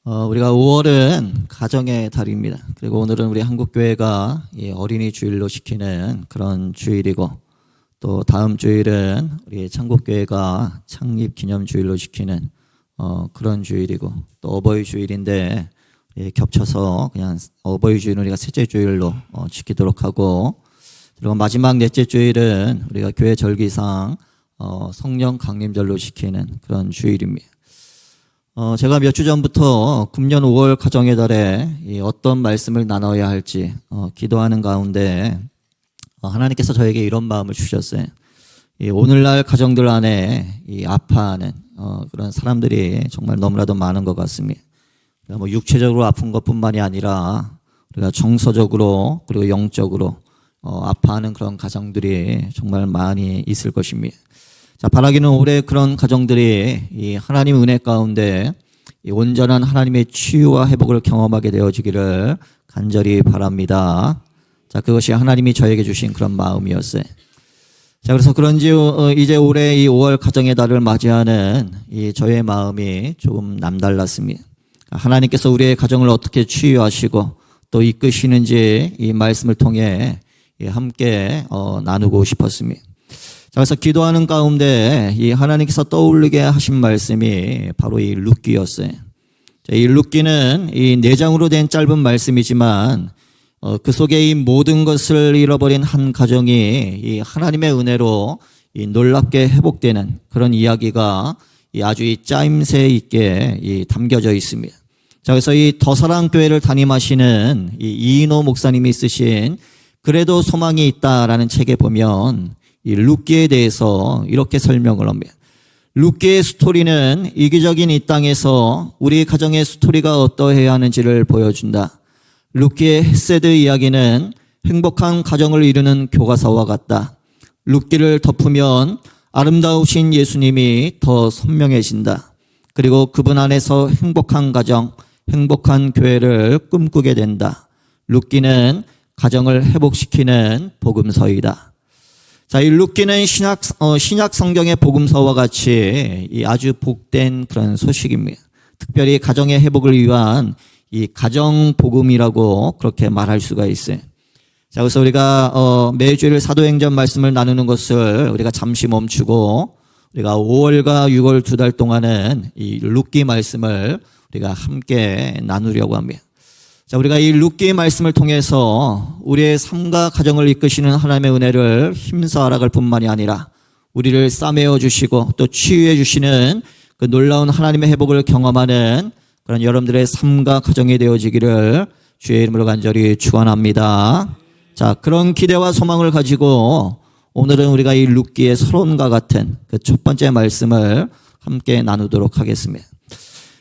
우리가 5월은 가정의 달입니다. 그리고 오늘은 우리 한국교회가 어린이 주일로 시키는 그런 주일이고, 또 다음 주일은 우리 창국교회가 창립 기념 주일로 시키는 그런 주일이고, 또 어버이 주일인데 겹쳐서 그냥 어버이 주일은 우리가 셋째 주일로 지키도록 하고, 그리고 마지막 넷째 주일은 우리가 교회 절기상 성령 강림절로 시키는 그런 주일입니다. 제가 몇 주 전부터 금년 5월 가정의 달에 어떤 말씀을 나눠야 할지 기도하는 가운데 하나님께서 저에게 이런 마음을 주셨어요. 오늘날 가정들 안에 아파하는 그런 사람들이 정말 너무나도 많은 것 같습니다. 뭐 육체적으로 아픈 것뿐만이 아니라 우리가 정서적으로 그리고 영적으로 아파하는 그런 가정들이 정말 많이 있을 것입니다. 자, 바라기는 올해 그런 가정들이 이 하나님의 은혜 가운데 이 온전한 하나님의 치유와 회복을 경험하게 되어지기를 간절히 바랍니다. 자, 그것이 하나님이 저에게 주신 그런 마음이었어요. 자, 그래서 그런지 이제 올해 이 5월 가정의 달을 맞이하는 이 저의 마음이 조금 남달랐습니다. 하나님께서 우리의 가정을 어떻게 치유하시고 또 이끄시는지 이 말씀을 통해 함께 나누고 싶었습니다. 자, 그래서 기도하는 가운데 이 하나님께서 떠올리게 하신 말씀이 바로 이 룻기였어요. 자, 이 룻기는 이 4장으로 된 짧은 말씀이지만 그 속에 이 모든 것을 잃어버린 한 가정이 이 하나님의 은혜로 이 놀랍게 회복되는 그런 이야기가 아주 이 짜임새 있게 담겨져 있습니다. 자, 그래서 이 더사랑교회를 담임하시는 이 이인호 목사님이 쓰신 그래도 소망이 있다라는 책에 보면 이 룻기에 대해서 이렇게 설명을 합니다. 룻기의 스토리는 이기적인 이 땅에서 우리 가정의 스토리가 어떠해야 하는지를 보여준다. 룻기의 헤세드 이야기는 행복한 가정을 이루는 교과서와 같다. 룻기를 덮으면 아름다우신 예수님이 더 선명해진다. 그리고 그분 안에서 행복한 가정, 행복한 교회를 꿈꾸게 된다. 룻기는 가정을 회복시키는 복음서이다. 자, 이 룻기는 신약 성경의 복음서와 같이 이 아주 복된 그런 소식입니다. 특별히 가정의 회복을 위한 이 가정 복음이라고 그렇게 말할 수가 있어요. 자, 그래서 우리가 매주일 사도행전 말씀을 나누는 것을 우리가 잠시 멈추고 우리가 5월과 6월 2달 동안은 이 룻기 말씀을 우리가 함께 나누려고 합니다. 자, 우리가 이 룻기의 말씀을 통해서 우리의 삶과 가정을 이끄시는 하나님의 은혜를 힘써 알아갈 뿐만이 아니라 우리를 싸매어 주시고 또 치유해 주시는 그 놀라운 하나님의 회복을 경험하는 그런 여러분들의 삶과 가정이 되어지기를 주의 이름으로 간절히 축원합니다. 자, 그런 기대와 소망을 가지고 오늘은 우리가 이 룻기의 서론과 같은 그 첫 번째 말씀을 함께 나누도록 하겠습니다.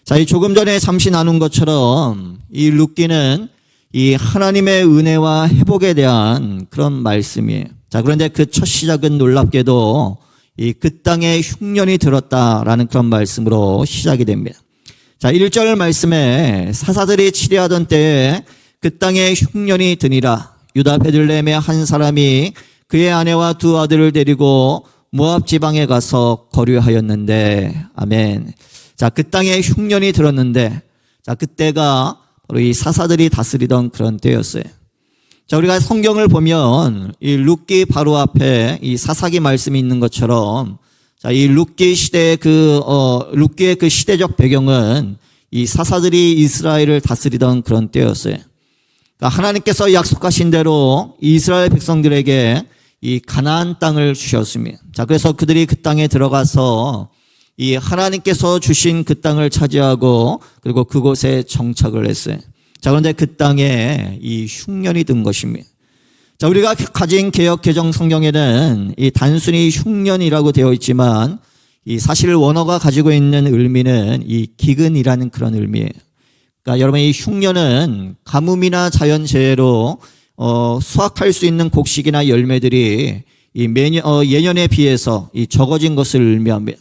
자, 이 조금 전에 잠시 나눈 것처럼 이 룻기는 이 하나님의 은혜와 회복에 대한 그런 말씀이에요. 자, 그런데 그 첫 시작은 놀랍게도 이 그 땅에 흉년이 들었다라는 그런 말씀으로 시작이 됩니다. 자, 1절 말씀에 사사들이 치리하던 때에 그 땅에 흉년이 드니라. 유다 베들레헴의 한 사람이 그의 아내와 2 아들을 데리고 모압 지방에 가서 거류하였는데, 아멘. 자, 그 땅에 흉년이 들었는데, 자, 그때가 바로 이 사사들이 다스리던 그런 때였어요. 자, 우리가 성경을 보면 이 룻기 바로 앞에 이 사사기 말씀이 있는 것처럼, 자, 이 룻기 시대의 룻기의 그 시대적 배경은 이 사사들이 이스라엘을 다스리던 그런 때였어요. 그러니까 하나님께서 약속하신 대로 이스라엘 백성들에게 이 가나안 땅을 주셨습니다. 자, 그래서 그들이 그 땅에 들어가서 이 하나님께서 주신 그 땅을 차지하고 그리고 그곳에 정착을 했어요. 자, 그런데 그 땅에 이 흉년이 든 것입니다. 자, 우리가 가진 개역 개정 성경에는 이 단순히 흉년이라고 되어 있지만 이 사실 원어가 가지고 있는 의미는 이 기근이라는 그런 의미예요. 그러니까 여러분, 이 흉년은 가뭄이나 자연재해로 수확할 수 있는 곡식이나 열매들이 이 예년에 비해서 이 적어진 것을 의미합니다.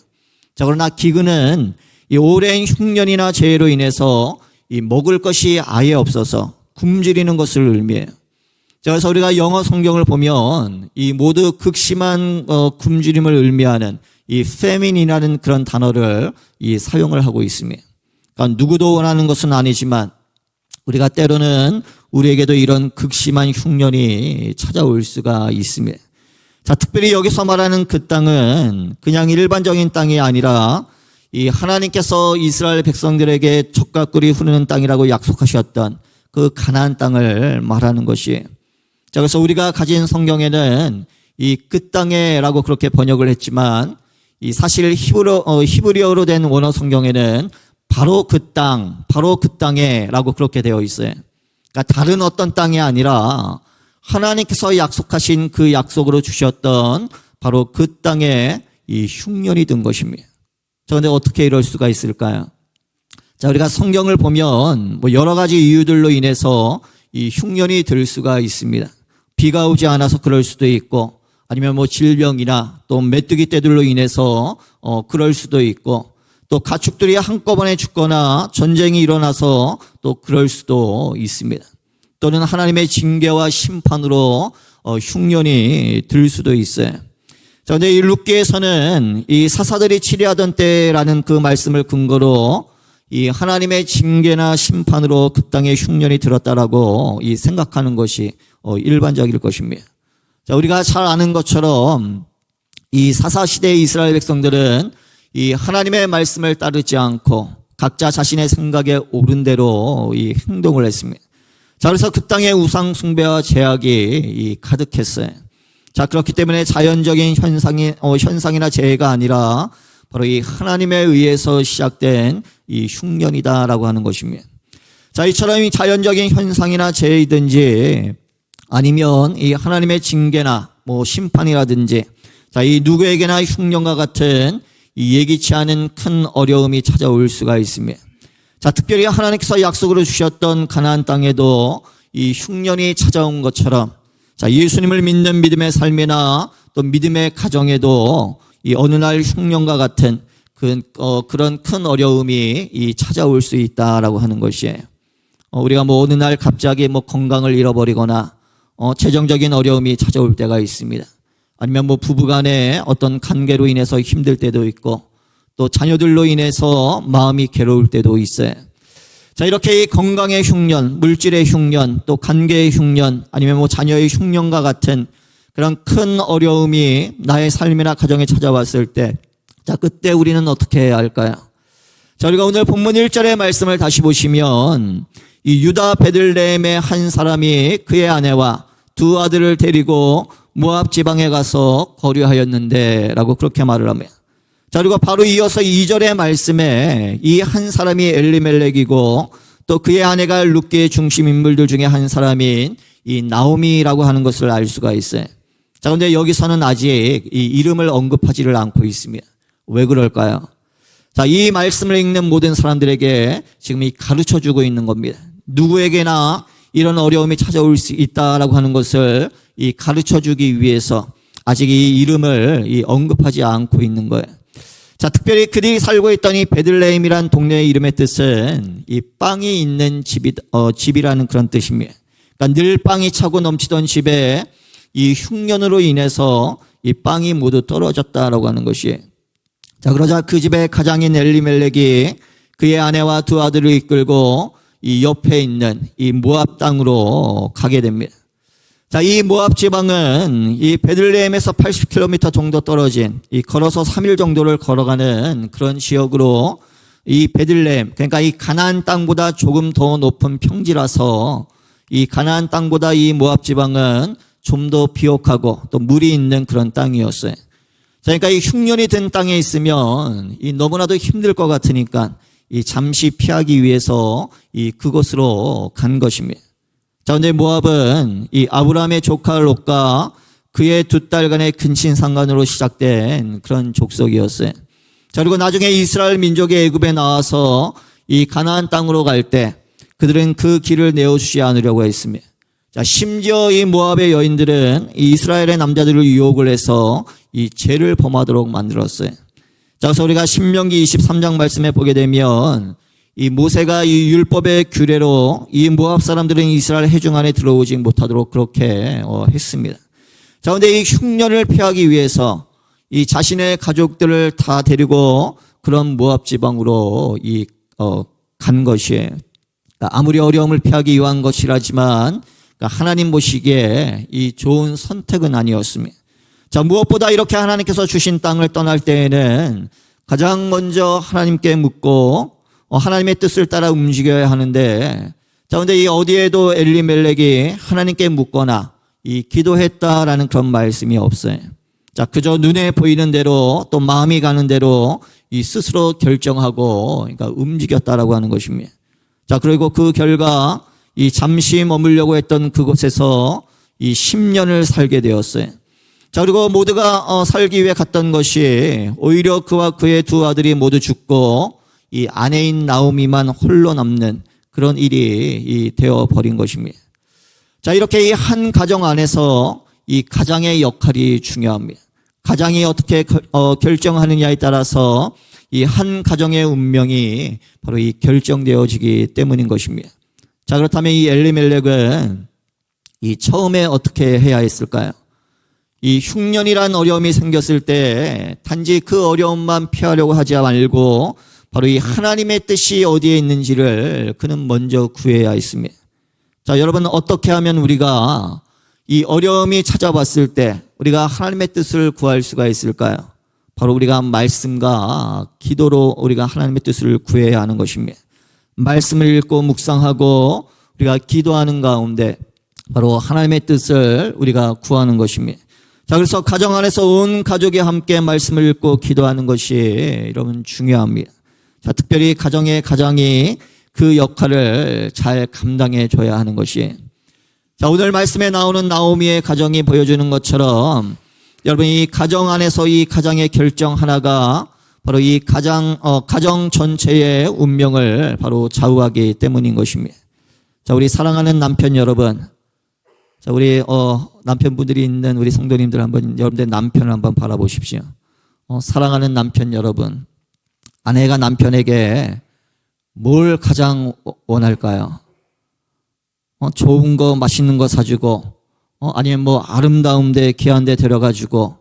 자, 그러나 기근은 이 오랜 흉년이나 재해로 인해서 이 먹을 것이 아예 없어서 굶주리는 것을 의미해요. 자, 그래서 우리가 영어 성경을 보면 이 모두 극심한 굶주림을 의미하는 이 famine이라는 그런 단어를 이 사용을 하고 있습니다. 그러니까 누구도 원하는 것은 아니지만 우리가 때로는 우리에게도 이런 극심한 흉년이 찾아올 수가 있습니다. 자, 특별히 여기서 말하는 그 땅은 그냥 일반적인 땅이 아니라 이 하나님께서 이스라엘 백성들에게 젖과 꿀이 흐르는 땅이라고 약속하셨던 그 가나안 땅을 말하는 것이에요. 자, 그래서 우리가 가진 성경에는 이 그 땅에라고 그렇게 번역을 했지만 이 사실 히브리어로 된 원어 성경에는 바로 그 땅에라고 그렇게 되어 있어요. 그러니까 다른 어떤 땅이 아니라 하나님께서 약속하신 그 약속으로 주셨던 바로 그 땅에 이 흉년이 든 것입니다. 그런데 어떻게 이럴 수가 있을까요? 자, 우리가 성경을 보면 뭐 여러 가지 이유들로 인해서 이 흉년이 들 수가 있습니다. 비가 오지 않아서 그럴 수도 있고, 아니면 뭐 질병이나 또 메뚜기 떼들로 인해서 그럴 수도 있고, 또 가축들이 한꺼번에 죽거나 전쟁이 일어나서 또 그럴 수도 있습니다. 또는 하나님의 징계와 심판으로 흉년이 들 수도 있어요. 자, 근데 이 룻기에서는 이 사사들이 치리하던 때라는 그 말씀을 근거로 이 하나님의 징계나 심판으로 그 땅에 흉년이 들었다라고 이 생각하는 것이 일반적일 것입니다. 자, 우리가 잘 아는 것처럼 이 사사 시대의 이스라엘 백성들은 이 하나님의 말씀을 따르지 않고 각자 자신의 생각에 옳은 대로 이 행동을 했습니다. 자, 그래서 그 땅에 우상 숭배와 제약이 가득했어요. 자, 그렇기 때문에 자연적인 현상이나 재해가 아니라 바로 이 하나님에 의해서 시작된 이 흉년이다라고 하는 것입니다. 자, 이처럼 이 자연적인 현상이나 재해이든지 아니면 이 하나님의 징계나 뭐 심판이라든지, 자, 이 누구에게나 흉년과 같은 이 예기치 않은 큰 어려움이 찾아올 수가 있습니다. 자, 특별히 하나님께서 약속으로 주셨던 가나안 땅에도 이 흉년이 찾아온 것처럼, 자, 예수님을 믿는 믿음의 삶이나 또 믿음의 가정에도 이 어느 날 흉년과 같은 그런 큰 어려움이 이 찾아올 수 있다라고 하는 것이에요. 우리가 뭐 어느 날 갑자기 뭐 건강을 잃어버리거나 재정적인 어려움이 찾아올 때가 있습니다. 아니면 뭐 부부간에 어떤 관계로 인해서 힘들 때도 있고, 또 자녀들로 인해서 마음이 괴로울 때도 있어요. 자, 이렇게 이 건강의 흉년, 물질의 흉년, 또 관계의 흉년, 아니면 뭐 자녀의 흉년과 같은 그런 큰 어려움이 나의 삶이나 가정에 찾아왔을 때, 자, 그때 우리는 어떻게 해야 할까요? 자, 우리가 오늘 본문 1절의 말씀을 다시 보시면 이 유다 베들레헴의 한 사람이 그의 아내와 두 아들을 데리고 모압 지방에 가서 거류하였는데 라고 그렇게 말을 합니다. 자, 그리고 바로 이어서 2절의 말씀에 이 한 사람이 엘리멜렉이고 또 그의 아내가 룻기의 중심 인물들 중에 한 사람인 이 나오미라고 하는 것을 알 수가 있어요. 자, 그런데 여기서는 아직 이 이름을 언급하지를 않고 있습니다. 왜 그럴까요? 자, 이 말씀을 읽는 모든 사람들에게 지금 이 가르쳐 주고 있는 겁니다. 누구에게나 이런 어려움이 찾아올 수 있다라고 하는 것을 이 가르쳐 주기 위해서 아직 이 이름을 이 언급하지 않고 있는 거예요. 자, 특별히 그들이 살고 있던 이 베들레헴이란 동네의 이름의 뜻은 이 빵이 있는 집이라는 그런 뜻입니다. 그러니까 늘 빵이 차고 넘치던 집에 이 흉년으로 인해서 이 빵이 모두 떨어졌다라고 하는 것이에요. 자, 그러자 그 집의 가장인 엘리멜렉이 그의 아내와 두 아들을 이끌고 이 옆에 있는 이 모압 땅으로 가게 됩니다. 자, 이 모압 지방은 이 베들레헴에서 80km 정도 떨어진 이 걸어서 3일 정도를 걸어가는 그런 지역으로 이 베들레헴, 그러니까 이 가나안 땅보다 조금 더 높은 평지라서 이 가나안 땅보다 이 모압 지방은 좀 더 비옥하고 또 물이 있는 그런 땅이었어요. 자, 그러니까 이 흉년이 든 땅에 있으면 이 너무나도 힘들 것 같으니까 이 잠시 피하기 위해서 이 그곳으로 간 것입니다. 자, 근데 모압은 이 아브라함의 조카 롯과 그의 두 딸 간의 근친상간으로 시작된 그런 족속이었어요. 자, 그리고 나중에 이스라엘 민족이 애굽에 나와서 이 가나안 땅으로 갈 때 그들은 그 길을 내어주지 않으려고 했습니다. 자, 심지어 이 모압의 여인들은 이 이스라엘의 남자들을 유혹을 해서 이 죄를 범하도록 만들었어요. 자, 그래서 우리가 신명기 23장 말씀에 보게 되면 이 모세가 이 율법의 규례로 이 모압 사람들은 이스라엘 회중 안에 들어오지 못하도록 그렇게 했습니다. 자, 그런데 이 흉년을 피하기 위해서 이 자신의 가족들을 다 데리고 그런 모압 지방으로 간 것이에요. 그러니까 아무리 어려움을 피하기 위한 것이라지만 하나님 보시기에 이 좋은 선택은 아니었습니다. 자, 무엇보다 이렇게 하나님께서 주신 땅을 떠날 때에는 가장 먼저 하나님께 묻고 하나님의 뜻을 따라 움직여야 하는데, 자, 근데 이 어디에도 엘리멜렉이 하나님께 묻거나 이 기도했다라는 그런 말씀이 없어요. 자, 그저 눈에 보이는 대로 또 마음이 가는 대로 이 스스로 결정하고 그러니까 움직였다라고 하는 것입니다. 자, 그리고 그 결과 이 잠시 머물려고 했던 그곳에서 이 10년을 살게 되었어요. 자, 그리고 모두가 살기 위해 갔던 것이 오히려 그와 그의 두 아들이 모두 죽고 이 아내인 나오미만 홀로 남는 그런 일이 되어 버린 것입니다. 자, 이렇게 이 한 가정 안에서 이 가장의 역할이 중요합니다. 가장이 어떻게 결정하느냐에 따라서 이 한 가정의 운명이 바로 이 결정되어지기 때문인 것입니다. 자, 그렇다면 이 엘리멜렉은 이 처음에 어떻게 해야 했을까요? 이 흉년이란 어려움이 생겼을 때 단지 그 어려움만 피하려고 하지 말고 바로 이 하나님의 뜻이 어디에 있는지를 그는 먼저 구해야 했습니다. 자, 여러분, 어떻게 하면 우리가 이 어려움이 찾아왔을 때 우리가 하나님의 뜻을 구할 수가 있을까요? 바로 우리가 말씀과 기도로 우리가 하나님의 뜻을 구해야 하는 것입니다. 말씀을 읽고 묵상하고 우리가 기도하는 가운데 바로 하나님의 뜻을 우리가 구하는 것입니다. 자, 그래서 가정 안에서 온 가족이 함께 말씀을 읽고 기도하는 것이 여러분 중요합니다. 자, 특별히 가정의 가장이 그 역할을 잘 감당해 줘야 하는 것이. 자, 오늘 말씀에 나오는 나오미의 가정이 보여주는 것처럼 여러분 이 가정 안에서 이 가장의 결정 하나가 바로 이 가정 전체의 운명을 바로 좌우하기 때문인 것입니다. 자, 우리 사랑하는 남편 여러분. 자, 우리 남편분들이 있는 우리 성도님들 한번 여러분들 남편을 한번 바라보십시오. 사랑하는 남편 여러분. 아내가 남편에게 뭘 가장 원할까요? 좋은 거, 맛있는 거 사주고, 아니면 뭐 아름다운 데, 귀한 데 데려가지고,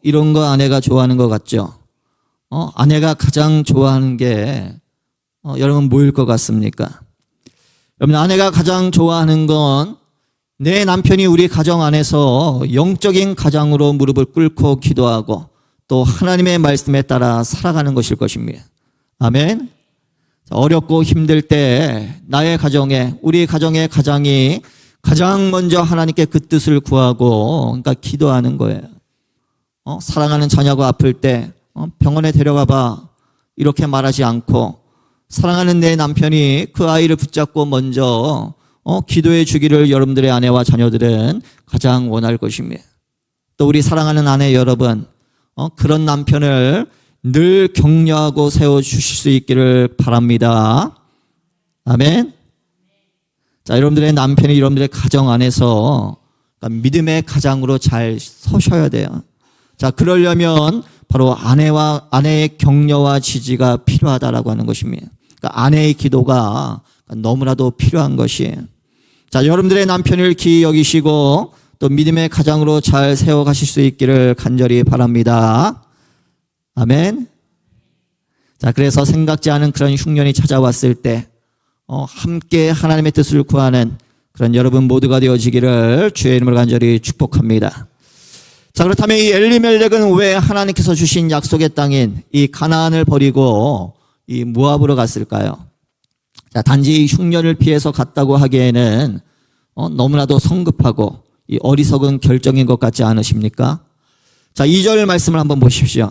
이런 거 아내가 좋아하는 것 같죠? 아내가 가장 좋아하는 게, 여러분 뭐일 것 같습니까? 여러분, 아내가 가장 좋아하는 건 내 남편이 우리 가정 안에서 영적인 가장으로 무릎을 꿇고 기도하고 또 하나님의 말씀에 따라 살아가는 것일 것입니다. 아멘. 어렵고 힘들 때 나의 가정에, 우리 가정의 가장이 가장 먼저 하나님께 그 뜻을 구하고 그러니까 기도하는 거예요. 사랑하는 자녀가 아플 때 병원에 데려가 봐 이렇게 말하지 않고 사랑하는 내 남편이 그 아이를 붙잡고 먼저 기도해 주기를 여러분들의 아내와 자녀들은 가장 원할 것입니다. 또 우리 사랑하는 아내 여러분, 그런 남편을 늘 격려하고 세워주실 수 있기를 바랍니다. 아멘. 자, 여러분들의 남편이 여러분들의 가정 안에서 믿음의 가장으로 잘 서셔야 돼요. 자, 그러려면 바로 아내의 격려와 지지가 필요하다라고 하는 것입니다. 그러니까 아내의 기도가 너무나도 필요한 것이에요. 자, 여러분들의 남편을 귀히 여기시고 또 믿음의 가장으로 잘 세워가실 수 있기를 간절히 바랍니다. 아멘. 자, 그래서 생각지 않은 그런 흉년이 찾아왔을 때 함께 하나님의 뜻을 구하는 그런 여러분 모두가 되어지기를 주의 이름으로 간절히 축복합니다. 자, 그렇다면 이 엘리멜렉은 왜 하나님께서 주신 약속의 땅인 이 가나안을 버리고 이 모압으로 갔을까요? 자, 단지 흉년을 피해서 갔다고 하기에는 너무나도 성급하고 이 어리석은 결정인 것 같지 않으십니까? 자, 2절 말씀을 한번 보십시오.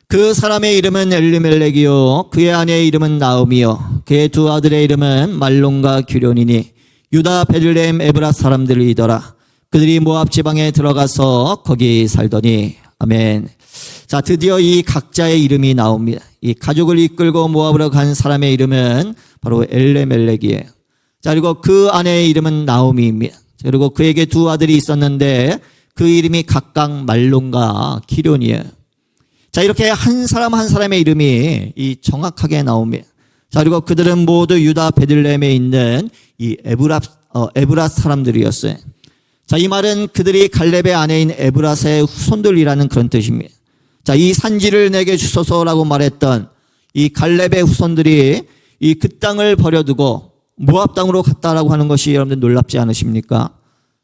그 사람의 이름은 엘리멜렉이요 그의 아내의 이름은 나오미요 그의 두 아들의 이름은 말론과 기련이니 유다 베들레헴 에브라 사람들이더라. 그들이 모압 지방에 들어가서 거기 살더니. 아멘. 자, 드디어 이 각자의 이름이 나옵니다. 이 가족을 이끌고 모압으로 간 사람의 이름은 바로 엘리멜렉이에요. 자, 그리고 그 아내의 이름은 나오미입니다. 그리고 그에게 두 아들이 있었는데 그 이름이 각각 말론과 기련이에요. 자, 이렇게 한 사람 한 사람의 이름이 이 정확하게 나옵니다. 자, 그리고 그들은 모두 유다 베들레헴에 있는 이 에브라 사람들이었어요. 자, 이 말은 그들이 갈렙의 아내인 에브라스의 후손들이라는 그런 뜻입니다. 자, 이 산지를 내게 주소서라고 말했던 이 갈렙의 후손들이 이 그 땅을 버려두고 모압 땅으로 갔다라고 하는 것이 여러분들 놀랍지 않으십니까?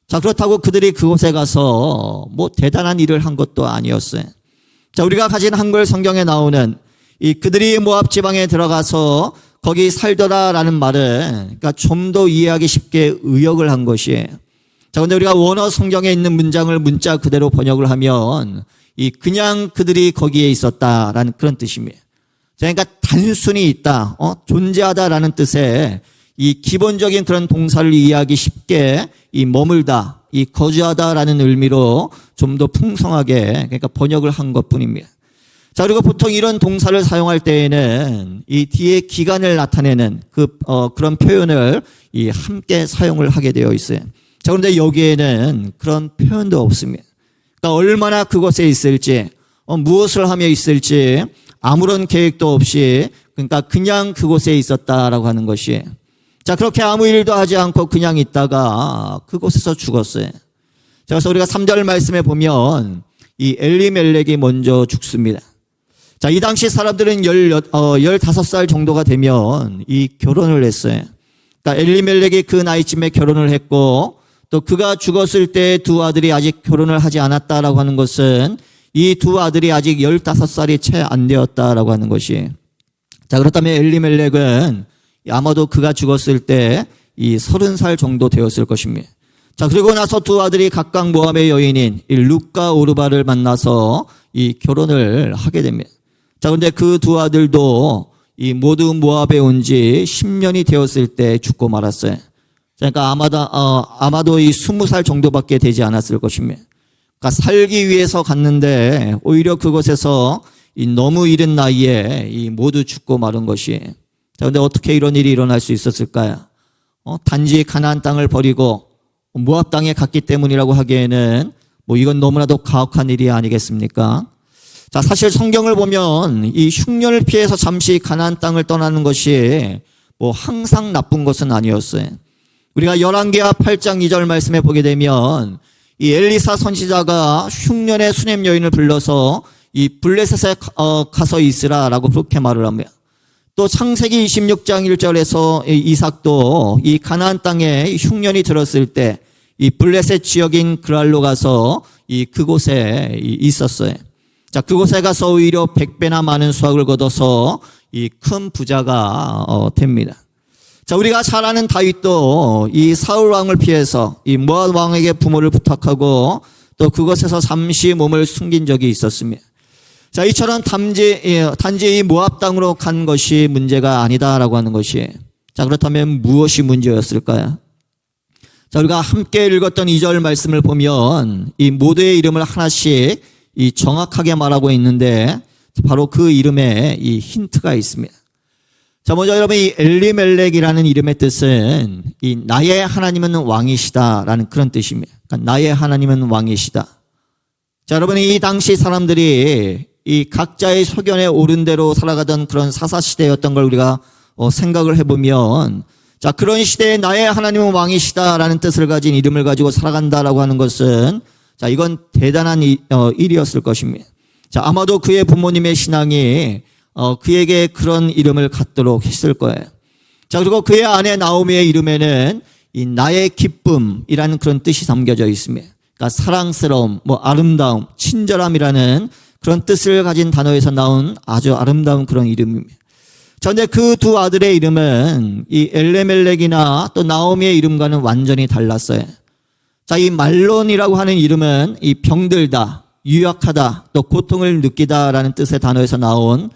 자, 그렇다고 그들이 그곳에 가서 뭐 대단한 일을 한 것도 아니었어요. 자, 우리가 가진 한글 성경에 나오는 이 그들이 모압 지방에 들어가서 거기 살더라라는 말은 그러니까 좀 더 이해하기 쉽게 의역을 한 것이에요. 자, 근데 우리가 원어 성경에 있는 문장을 문자 그대로 번역을 하면 이 그냥 그들이 거기에 있었다라는 그런 뜻입니다. 그러니까 단순히 있다, 존재하다라는 뜻의 이 기본적인 그런 동사를 이해하기 쉽게 이 머물다, 이 거주하다라는 의미로 좀 더 풍성하게 그러니까 번역을 한 것뿐입니다. 자, 그리고 보통 이런 동사를 사용할 때에는 이 뒤에 기간을 나타내는 그런 표현을 이 함께 사용을 하게 되어 있어요. 자, 그런데 여기에는 그런 표현도 없습니다. 그러니까 얼마나 그곳에 있을지, 무엇을 하며 있을지 아무런 계획도 없이 그러니까 그냥 그곳에 있었다라고 하는 것이. 자, 그렇게 아무 일도 하지 않고 그냥 있다가 그곳에서 죽었어요. 자, 그래서 우리가 3절 말씀에 보면 이 엘리멜렉이 먼저 죽습니다. 자, 이 당시 사람들은 15살 정도가 되면 이 결혼을 했어요. 그러니까 엘리멜렉이 그 나이쯤에 결혼을 했고 또 그가 죽었을 때 두 아들이 아직 결혼을 하지 않았다라고 하는 것은 이 두 아들이 아직 15살이 채 안 되었다라고 하는 것이. 자, 그렇다면 엘리멜렉은 아마도 그가 죽었을 때 이 30살 정도 되었을 것입니다. 자, 그리고 나서 두 아들이 각각 모압의 여인인 이 룻과 오르바를 만나서 이 결혼을 하게 됩니다. 자, 그런데 그 두 아들도 이 모두 모압에 온 지 10년이 되었을 때 죽고 말았어요. 그러니까 아마도 이 20살 정도밖에 되지 않았을 것입니다. 그러니까 살기 위해서 갔는데 오히려 그곳에서 이 너무 이른 나이에 이 모두 죽고 마른 것이. 자, 그런데 어떻게 이런 일이 일어날 수 있었을까요? 단지 가나안 땅을 버리고 모압 땅에 갔기 때문이라고 하기에는 뭐 이건 너무나도 가혹한 일이 아니겠습니까? 자, 사실 성경을 보면 이 흉년을 피해서 잠시 가나안 땅을 떠나는 것이 뭐 항상 나쁜 것은 아니었어요. 우리가 열왕기하 8장 2절 말씀에 보게 되면 이 엘리사 선지자가 흉년의 수냄 여인을 불러서 이 블레셋에 가서 있으라라고 그렇게 말을 합니다. 또 창세기 26장 1절에서 이삭도 이 가나안 땅에 흉년이 들었을 때 이 블레셋 지역인 그랄로 가서 이 그곳에 있었어요. 자, 그곳에 가서 오히려 100배나 많은 수확을 거둬서 이 큰 부자가 됩니다. 자, 우리가 잘 아는 다윗도 이 사울 왕을 피해서 이 모압 왕에게 부모를 부탁하고 또 그곳에서 잠시 몸을 숨긴 적이 있었습니다. 자, 이처럼 단지 이 모압 땅으로 간 것이 문제가 아니다라고 하는 것이. 자, 그렇다면 무엇이 문제였을까요? 자, 우리가 함께 읽었던 2절 말씀을 보면 이 모두의 이름을 하나씩 이 정확하게 말하고 있는데 바로 그 이름에 이 힌트가 있습니다. 자, 먼저 여러분 이 엘리멜렉이라는 이름의 뜻은 이 나의 하나님은 왕이시다라는 그런 뜻입니다. 그러니까 나의 하나님은 왕이시다. 자, 여러분 이 당시 사람들이 이 각자의 소견에 옳은 대로 살아가던 그런 사사시대였던 걸 우리가 생각을 해보면 자, 그런 시대에 나의 하나님은 왕이시다라는 뜻을 가진 이름을 가지고 살아간다라고 하는 것은 자, 이건 대단한 일이었을 것입니다. 자, 아마도 그의 부모님의 신앙이 그에게 그런 이름을 갖도록 했을 거예요. 자, 그리고 그의 아내 나오미의 이름에는 이 나의 기쁨이라는 그런 뜻이 담겨져 있습니다. 그러니까 사랑스러움, 뭐 아름다움, 친절함이라는 그런 뜻을 가진 단어에서 나온 아주 아름다운 그런 이름입니다. 자, 근데 그 두 아들의 이름은 이 엘레멜렉이나 또 나오미의 이름과는 완전히 달랐어요. 자, 이 말론이라고 하는 이름은 이 병들다, 유약하다, 또 고통을 느끼다라는 뜻의 단어에서 나온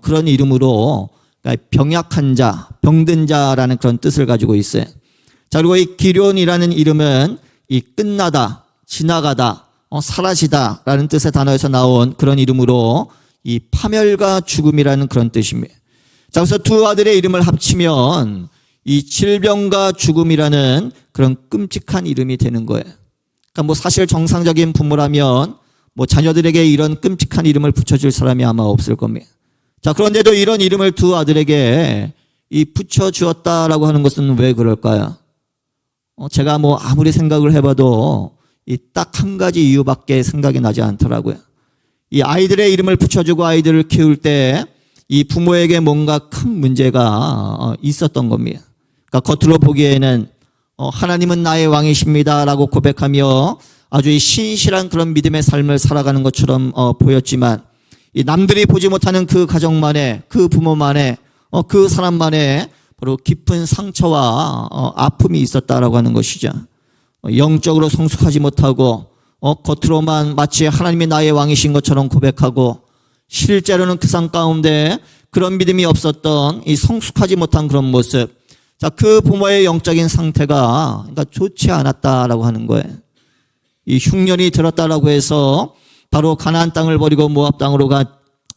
그런 이름으로 그러니까 병약한 자, 병든 자라는 그런 뜻을 가지고 있어요. 자, 그리고 이 기련이라는 이름은 이 끝나다, 지나가다, 사라지다라는 뜻의 단어에서 나온 그런 이름으로 이 파멸과 죽음이라는 그런 뜻입니다. 자, 그래서 두 아들의 이름을 합치면 이 질병과 죽음이라는 그런 끔찍한 이름이 되는 거예요. 그러니까 뭐 사실 정상적인 부모라면 뭐 자녀들에게 이런 끔찍한 이름을 붙여줄 사람이 아마 없을 겁니다. 자, 그런데도 이런 이름을 두 아들에게 이 붙여주었다라고 하는 것은 왜 그럴까요? 제가 뭐 아무리 생각을 해봐도 이 딱 한 가지 이유밖에 생각이 나지 않더라고요. 이 아이들의 이름을 붙여주고 아이들을 키울 때 이 부모에게 뭔가 큰 문제가 있었던 겁니다. 그러니까 겉으로 보기에는 하나님은 나의 왕이십니다라고 고백하며 아주 이 신실한 그런 믿음의 삶을 살아가는 것처럼 보였지만, 이 남들이 보지 못하는 그 가정만에, 그 부모만에, 그 사람만에 바로 깊은 상처와 아픔이 있었다라고 하는 것이죠. 영적으로 성숙하지 못하고 겉으로만 마치 하나님이 나의 왕이신 것처럼 고백하고, 실제로는 그 삶 가운데 그런 믿음이 없었던 이 성숙하지 못한 그런 모습, 자, 그 부모의 영적인 상태가 그러니까 좋지 않았다라고 하는 거예요. 이 흉년이 들었다라고 해서 바로 가나안 땅을 버리고 모압 땅으로 간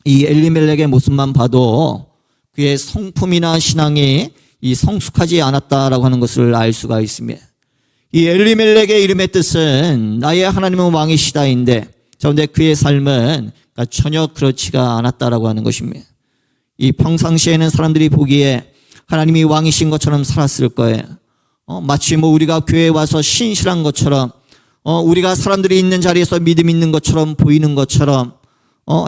이 엘리멜렉의 모습만 봐도 그의 성품이나 신앙이 이 성숙하지 않았다라고 하는 것을 알 수가 있습니다. 이 엘리멜렉의 이름의 뜻은 나의 하나님은 왕이시다인데, 그런데 그의 삶은 그러니까 전혀 그렇지가 않았다라고 하는 것입니다. 이 평상시에는 사람들이 보기에 하나님이 왕이신 것처럼 살았을 거예요. 마치 뭐 우리가 교회에 와서 신실한 것처럼, 우리가 사람들이 있는 자리에서 믿음 있는 것처럼 보이는 것처럼,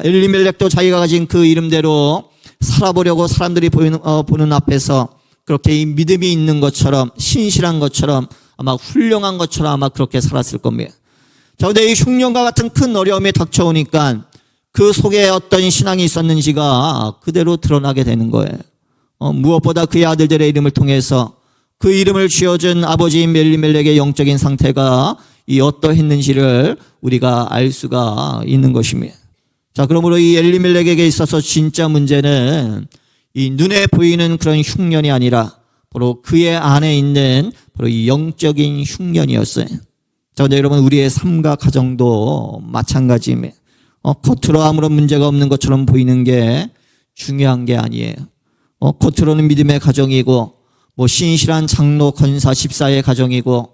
엘리멜렉도 자기가 가진 그 이름대로 살아보려고 사람들이 보는 앞에서 그렇게 이 믿음이 있는 것처럼, 신실한 것처럼, 아마 훌륭한 것처럼 아마 그렇게 살았을 겁니다. 자, 근데 이 흉년과 같은 큰 어려움이 닥쳐오니까 그 속에 어떤 신앙이 있었는지가 그대로 드러나게 되는 거예요. 무엇보다 그의 아들들의 이름을 통해서 그 이름을 지어준 아버지인 엘리멜렉의 영적인 상태가 이 어떠했는지를 우리가 알 수가 있는 것입니다. 자, 그러므로 이 엘리멜렉에게 있어서 진짜 문제는 이 눈에 보이는 그런 흉년이 아니라 바로 그의 안에 있는 바로 이 영적인 흉년이었어요. 자, 근데 여러분, 우리의 삶과 가정도 마찬가지입니다. 겉으로 아무런 문제가 없는 것처럼 보이는 게 중요한 게 아니에요. 겉으로는 믿음의 가정이고, 뭐 신실한 장로, 권사, 집사의 가정이고,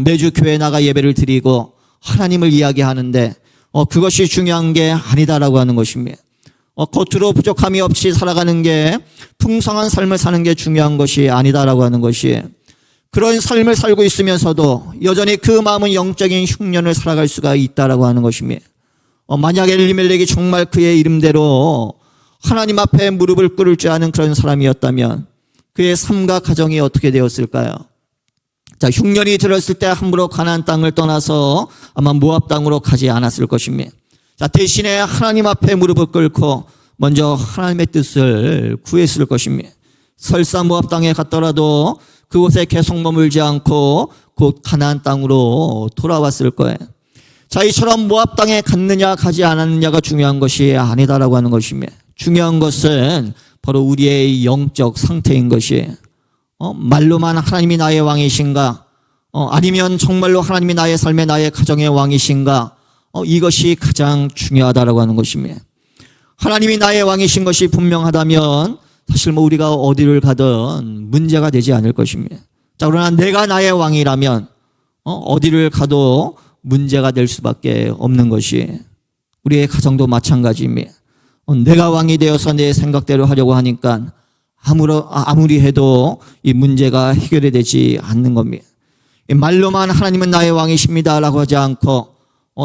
매주 교회 나가 예배를 드리고 하나님을 이야기하는데 그것이 중요한 게 아니다라고 하는 것입니다. 겉으로 부족함이 없이 살아가는 게, 풍성한 삶을 사는 게 중요한 것이 아니다라고 하는 것이, 그런 삶을 살고 있으면서도 여전히 그 마음은 영적인 흉년을 살아갈 수가 있다라고 하는 것입니다. 만약 엘리멜렉이 정말 그의 이름대로 하나님 앞에 무릎을 꿇을 줄 아는 그런 사람이었다면 그의 삶과 가정이 어떻게 되었을까요? 자, 흉년이 들었을 때 함부로 가나안 땅을 떠나서 아마 모압 땅으로 가지 않았을 것입니다. 자, 대신에 하나님 앞에 무릎을 꿇고 먼저 하나님의 뜻을 구했을 것입니다. 설사 모압 땅에 갔더라도 그곳에 계속 머물지 않고 곧 가나안 땅으로 돌아왔을 거예요. 자, 이처럼 모압 땅에 갔느냐 가지 않았느냐가 중요한 것이 아니다라고 하는 것입니다. 중요한 것은 바로 우리의 영적 상태인 것이에요. 말로만 하나님이 나의 왕이신가? 아니면 정말로 하나님이 나의 삶의, 나의 가정의 왕이신가? 이것이 가장 중요하다라고 하는 것입니다. 하나님이 나의 왕이신 것이 분명하다면 사실 뭐 우리가 어디를 가든 문제가 되지 않을 것입니다. 자, 그러나 내가 나의 왕이라면 어디를 가도 문제가 될 수밖에 없는 것이, 우리의 가정도 마찬가지입니다. 내가 왕이 되어서 내 생각대로 하려고 하니까 아무리 해도 이 문제가 해결이 되지 않는 겁니다. 말로만 하나님은 나의 왕이십니다라고 하지 않고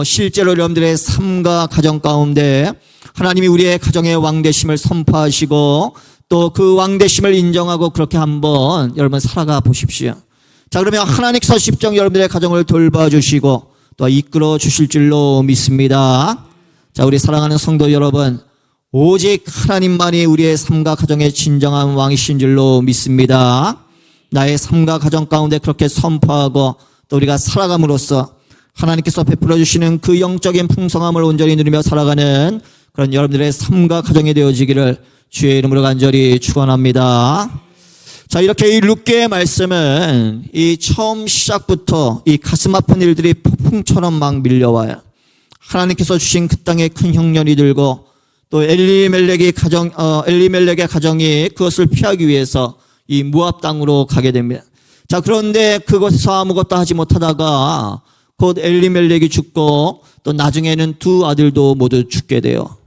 실제로 여러분들의 삶과 가정 가운데 하나님이 우리의 가정의 왕되심을 선포하시고 또 그 왕되심을 인정하고 그렇게 한번 여러분 살아가 보십시오. 자, 그러면 하나님께서 십정 여러분들의 가정을 돌봐주시고 또 이끌어 주실 줄로 믿습니다. 자, 우리 사랑하는 성도 여러분, 오직 하나님만이 우리의 삶과 가정의 진정한 왕이신 줄로 믿습니다. 나의 삶과 가정 가운데 그렇게 선포하고 또 우리가 살아감으로써 하나님께서 베풀어 주시는 그 영적인 풍성함을 온전히 누리며 살아가는 그런 여러분들의 삶과 가정이 되어지기를 주의 이름으로 간절히 축원합니다. 자, 이렇게 이 룻기의 말씀은 이 처음 시작부터 이 가슴 아픈 일들이 폭풍처럼 막 밀려와요. 하나님께서 주신 그 땅에 큰 흉년이 들고 또 엘리멜렉의 가정이 그것을 피하기 위해서 이 모압 땅으로 가게 됩니다. 자, 그런데 그곳에서 아무것도 하지 못하다가 곧 엘리멜렉이 죽고 또 나중에는 두 아들도 모두 죽게 돼요.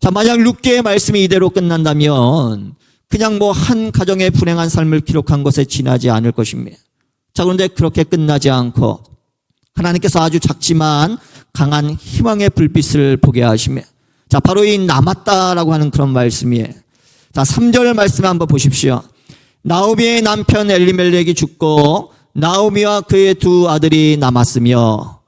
자, 만약 룻기의 말씀이 이대로 끝난다면 그냥 뭐 한 가정의 불행한 삶을 기록한 것에 지나지 않을 것입니다. 자, 그런데 그렇게 끝나지 않고 하나님께서 아주 작지만 강한 희망의 불빛을 보게 하시며, 자, 바로 이 남았다라고 하는 그런 말씀이에요. 자, 3절 말씀 한번 보십시오. 나오미의 남편 엘리멜렉이 죽고 나오미와 그의 두 아들이 남았으며,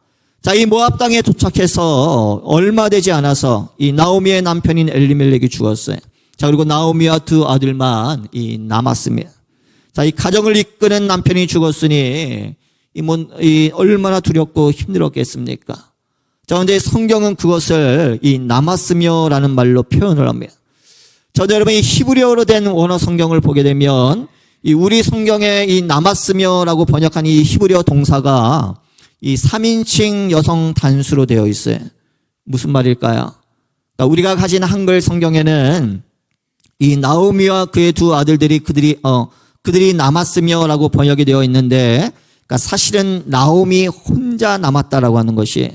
자, 이 모압 땅에 도착해서 얼마 되지 않아서 이 나오미의 남편인 엘리멜렉이 죽었어요. 자, 그리고 나오미와 두 아들만 남았습니다. 자, 이 가정을 이끄는 남편이 죽었으니 이 얼마나 두렵고 힘들었겠습니까? 자, 그런데 성경은 그것을 남았으며라는 말로 표현을 합니다. 저도 여러분 이 히브리어로 된 원어 성경을 보게 되면 이 우리 성경에 이 남았으며라고 번역한 이 히브리어 동사가 이 3인칭 여성 단수로 되어 있어요. 무슨 말일까요? 그러니까 우리가 가진 한글 성경에는 이 나오미와 그의 두 아들들이 그들이 남았으며라고 번역이 되어 있는데, 그러니까 사실은 나오미 혼자 남았다라고 하는 것이.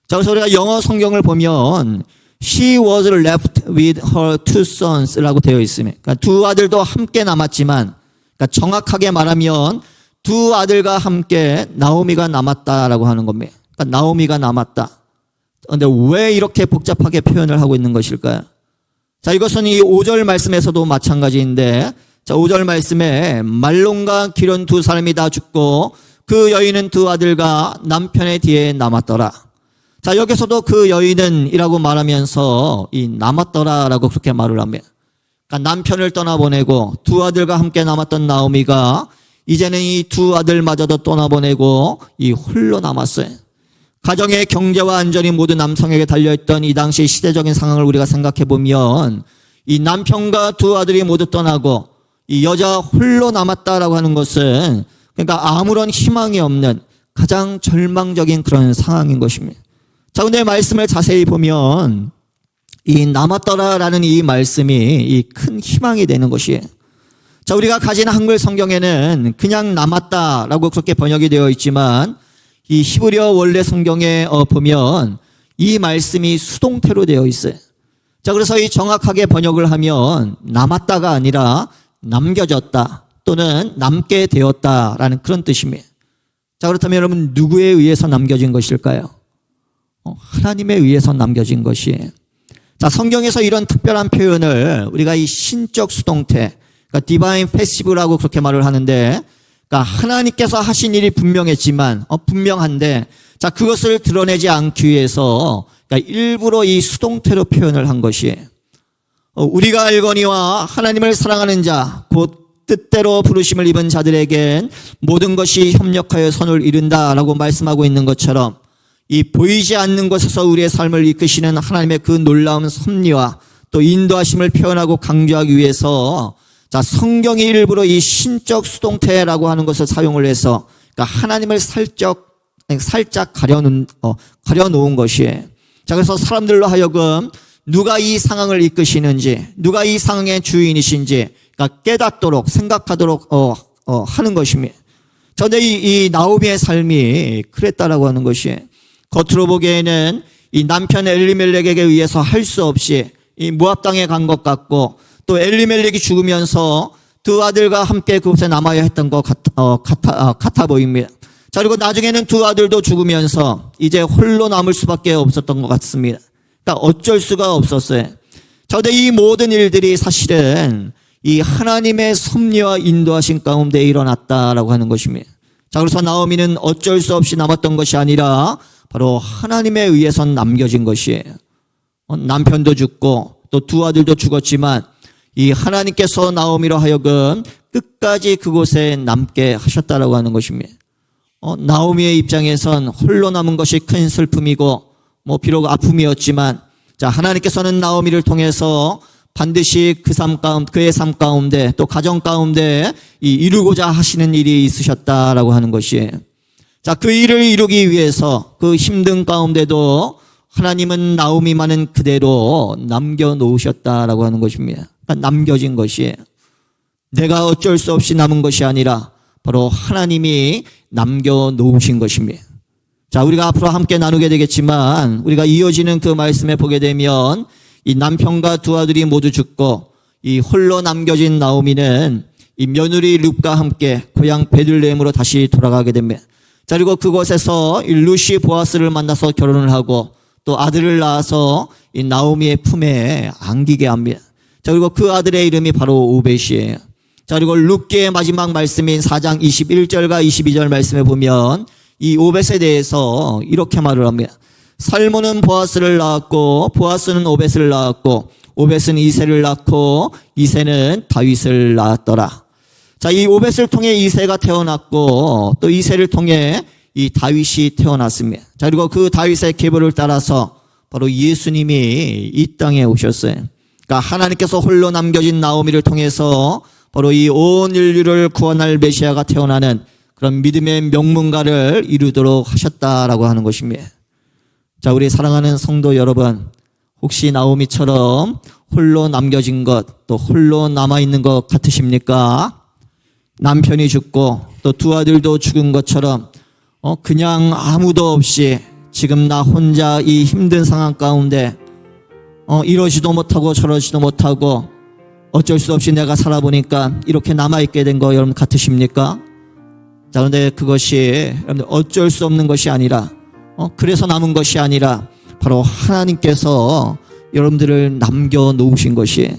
자, 그래서 우리가 영어 성경을 보면 She was left with her two sons라고 되어 있습니다. 그러니까 두 아들도 함께 남았지만, 그러니까 정확하게 말하면 두 아들과 함께 나오미가 남았다라고 하는 겁니다. 그러니까 나오미가 남았다. 그런데 왜 이렇게 복잡하게 표현을 하고 있는 것일까요? 자, 이것은 이 5절 말씀에서도 마찬가지인데, 자, 5절 말씀에 말론과 기론 두 사람이 다 죽고 그 여인은 두 아들과 남편의 뒤에 남았더라. 자, 여기서도 그 여인은 이라고 말하면서 이 남았더라라고 그렇게 말을 합니다. 그러니까 남편을 떠나보내고 두 아들과 함께 남았던 나오미가 이제는 이 두 아들마저도 떠나보내고 이 홀로 남았어요. 가정의 경제와 안전이 모두 남성에게 달려있던 이 당시 시대적인 상황을 우리가 생각해 보면 이 남편과 두 아들이 모두 떠나고 이 여자 홀로 남았다라고 하는 것은 그러니까 아무런 희망이 없는 가장 절망적인 그런 상황인 것입니다. 자, 근데 말씀을 자세히 보면 이 남았더라라는 이 말씀이 이 큰 희망이 되는 것이에요. 자, 우리가 가진 한글 성경에는 그냥 남았다라고 그렇게 번역이 되어 있지만 이 히브리어 원래 성경에 보면 이 말씀이 수동태로 되어 있어요. 자, 그래서 이 정확하게 번역을 하면 남았다가 아니라 남겨졌다 또는 남게 되었다라는 그런 뜻입니다. 자, 그렇다면 여러분 누구에 의해서 남겨진 것일까요? 하나님에 의해서 남겨진 것이에요. 자, 성경에서 이런 특별한 표현을 우리가 이 신적 수동태, 그러니까 디바인 패시브라고 그렇게 말을 하는데, 그러니까 하나님께서 하신 일이 분명했지만 분명한데, 자, 그것을 드러내지 않기 위해서 그러니까 일부러 이 수동태로 표현을 한 것이에요. 우리가 알거니와 하나님을 사랑하는 자 곧 뜻대로 부르심을 입은 자들에겐 모든 것이 협력하여 선을 이룬다라고 말씀하고 있는 것처럼 이 보이지 않는 곳에서 우리의 삶을 이끄시는 하나님의 그 놀라운 섭리와 또 인도하심을 표현하고 강조하기 위해서 자, 성경이 일부러 이 신적 수동태라고 하는 것을 사용을 해서 그러니까 하나님을 살짝 가려놓은 것이에요. 자, 그래서 사람들로 하여금 누가 이 상황을 이끄시는지, 누가 이 상황의 주인이신지 그러니까 깨닫도록 생각하도록 하는 것입니다. 그런데 이 나오미의 삶이 그랬다라고 하는 것이 겉으로 보기에는 이 남편 엘리멜렉에게 의해서 할 수 없이 이 모압 땅에 간 것 같고 또 엘리멜렉이 죽으면서 두 아들과 함께 그곳에 남아야 했던 것 같아 보입니다. 자, 그리고 나중에는 두 아들도 죽으면서 이제 홀로 남을 수밖에 없었던 것 같습니다. 그러니까 어쩔 수가 없었어요. 자, 근데 이 모든 일들이 사실은 이 하나님의 섭리와 인도하신 가운데 일어났다라고 하는 것입니다. 자, 그래서 나오미는 어쩔 수 없이 남았던 것이 아니라 바로 하나님에 의해서 남겨진 것이에요. 남편도 죽고 또 두 아들도 죽었지만 이 하나님께서 나오미로 하여금 끝까지 그곳에 남게 하셨다라고 하는 것입니다. 나오미의 입장에선 홀로 남은 것이 큰 슬픔이고 비록 아픔이었지만 자, 하나님께서는 나오미를 통해서 반드시 그의 삶 가운데 또 가정 가운데 이루고자 하시는 일이 있으셨다라고 하는 것이에요. 자, 그 일을 이루기 위해서 그 힘든 가운데도 하나님은 나오미만은 그대로 남겨놓으셨다라고 하는 것입니다. 그러니까 남겨진 것이에요. 내가 어쩔 수 없이 남은 것이 아니라 바로 하나님이 남겨놓으신 것입니다. 자, 우리가 앞으로 함께 나누게 되겠지만 우리가 이어지는 그 말씀에 보게 되면 이 남편과 두 아들이 모두 죽고 이 홀로 남겨진 나오미는 이 며느리 룻과 함께 고향 베들레헴으로 다시 돌아가게 됩니다. 자, 그리고 그곳에서 이 룻이 보아스를 만나서 결혼을 하고 또 아들을 낳아서 이 나오미의 품에 안기게 합니다. 자, 그리고 그 아들의 이름이 바로 오벳이에요. 자, 그리고 룻기의 마지막 말씀인 4장 21절과 22절 말씀에 보면 이 오벳에 대해서 이렇게 말을 합니다. 살몬은 보아스를 낳았고 보아스는 오벳을 낳았고 오벳은 이새를 낳고 이새는 다윗을 낳았더라. 자, 이 오벳을 통해 이새가 태어났고 또 이새를 통해 이 다윗이 태어났습니다. 자, 그리고 그 다윗의 계보를 따라서 바로 예수님이 이 땅에 오셨어요. 그러니까 하나님께서 홀로 남겨진 나오미를 통해서 바로 이 온 인류를 구원할 메시아가 태어나는 그런 믿음의 명문가를 이루도록 하셨다라고 하는 것입니다. 자, 우리 사랑하는 성도 여러분, 혹시 나오미처럼 홀로 남겨진 것, 또 홀로 남아있는 것 같으십니까? 남편이 죽고 또 두 아들도 죽은 것처럼 그냥 아무도 없이 지금 나 혼자 이 힘든 상황 가운데 이러지도 못하고 저러지도 못하고 어쩔 수 없이 내가 살아보니까 이렇게 남아있게 된 거 여러분 같으십니까? 자, 그런데 그것이 여러분들 어쩔 수 없는 것이 아니라 그래서 남은 것이 아니라 바로 하나님께서 여러분들을 남겨놓으신 것이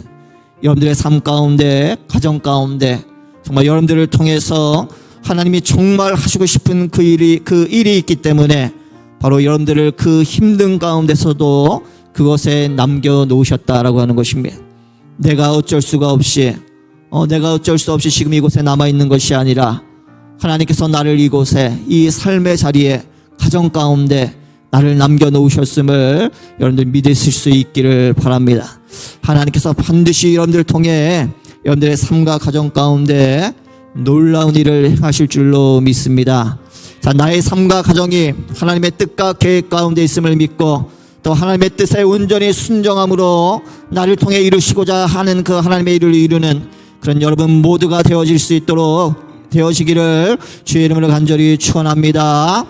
여러분들의 삶 가운데, 가정 가운데 정말 여러분들을 통해서 하나님이 정말 하시고 싶은 그 일이 있기 때문에 바로 여러분들을 그 힘든 가운데서도 그것에 남겨놓으셨다라고 하는 것입니다. 내가 어쩔 수 없이 지금 이곳에 남아있는 것이 아니라 하나님께서 나를 이곳에 이 삶의 자리에 가정 가운데 나를 남겨놓으셨음을 여러분들 믿으실 수 있기를 바랍니다. 하나님께서 반드시 여러분들을 통해 여러분들의 삶과 가정 가운데 놀라운 일을 행하실 줄로 믿습니다. 자, 나의 삶과 가정이 하나님의 뜻과 계획 가운데 있음을 믿고 또 하나님의 뜻에 온전히 순종함으로 나를 통해 이루시고자 하는 그 하나님의 일을 이루는 그런 여러분 모두가 되어질 수 있도록 되어지기를 주의 이름으로 간절히 축원합니다.